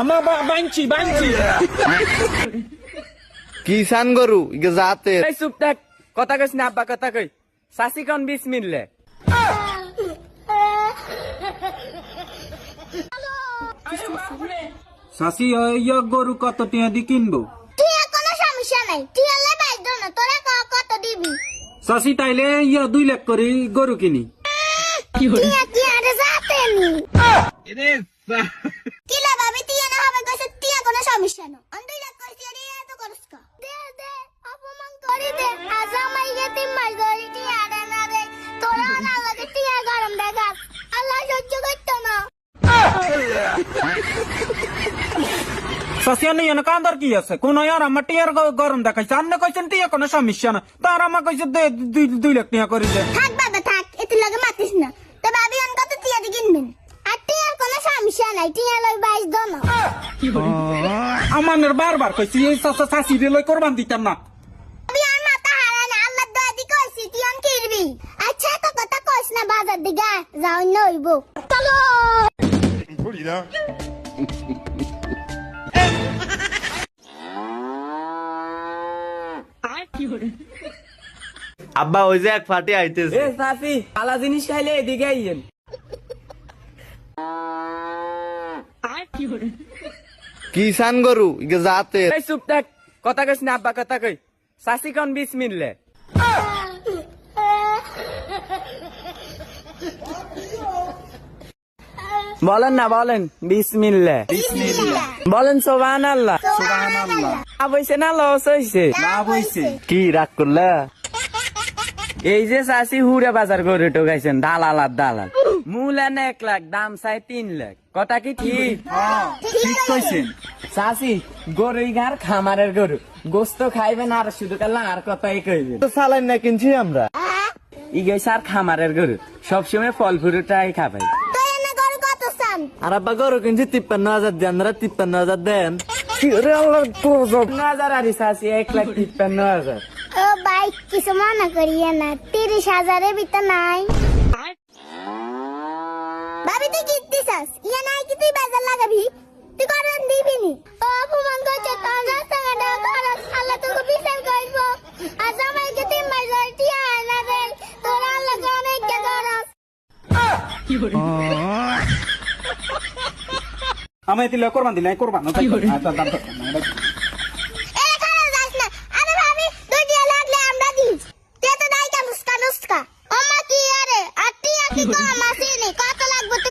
আমার বাঞ্চি বাঞ্চি কিষান গরু ইগে জাতে এই চুপ থাক কথা কইস না আব্বা কথা কই সাসি কোন বিসমিল্লাহ সাসি ইয়া গরু কত টিয়া দি কিনবো টিয়া কোনো সমস্যা নাই টিয়া লে বাইর দাও না তোরা কত দিবি সাসি তাইলে ইয়া 2 লাখ করে গরু কিনি টিয়া কি আরে যাতে নি কিলা ভাবি টিয়া না হবে কইছে টিয়া কোনো সমস্যা না অন 2 লাখ কইছি রে এত করস কা দে অপমান করি দে আজ আমার ইয়েতে মাইজরিটি আরে না রে তোরা না লাগে টিয়া গরম দেখাস আল্লাহ সহ্য করতো না সাসি আনি এনে কান্দর কি আছে কোন আর আমার টিয়ার গরম দেখাইছে আপনি কইছেন টিয়া কোনো সমস্যা না তার আমার কইছে 2 লাখ টাকা করে দে থাক বাবা থাক এত লাগে মাতিস না তো ভাবি অন কত টিয়া দি কিনবেন আর টিয়ার কোনো সমস্যা নাই টিয়া লই বাইশ দাও না আমানের বারবার কইছি এই সাসি রে লই কোরবান দিতাম না ভাবি আর মাথা হারা না আল্লাহ দোয়া দি কইছি তুই অন কিরবি আচ্ছা তো কথা কইস না বাজার দিগা যাও নইব চলো আব্বা ওই যে এক ফাটি আইতেছে এ সাসি কালা জিনিস খাইলে এদিকে আইয়েন কিষান গরু ইগে জাতে এই চুপ থাক কথা কইস না আব্বা কথা কই সাসি কোন বিসমিল্লাহ বলেন না বলেন বিসমিল্লাহ বলেন সুবহানাল্লাহ আবইছে না লস হইছে না বইছে কি রাগ করলা এই যে চাষি হুড়ে বাজার করে টোকাইছেন দালাল আর দালাল মূল এনে 1 লাখ দাম চাই 3 লাখ কথা কি ঠিক ঠিক কইছেন চাষি গরু গার খামারের গরু গোস্ত খাইবেন আর শুধু কালা আর কথাই কইবেন তো সালাইন না কিনছি আমরা ইগাইছে আর খামারের গরু সবসময় ফল ফুরুটাই খাবাই তো এনে গরু কত চান আর আব্বা গরু কিনছি 53,000 দেন না 53,000 দেন কি রে আল্লাহ তো 50,000 আর চাষি 1,53,000 ও ভাই কিছু মনে করিয়ে না 30,000 ভিতর নাই ভাবি তুই কি দিছাস ইয়া নাই কি তুই বাজার লাগাবি তুই করন দিবি নি ও অপমান করছে তোর রাস্তা না করস আল্লাহ তোকে বিচার করব আজ আমাকে তুই মাইজরিটি আনা দে তোর আল্লাহ অনেক কে করস আমি দিলে কোরবান দিলে কোরবান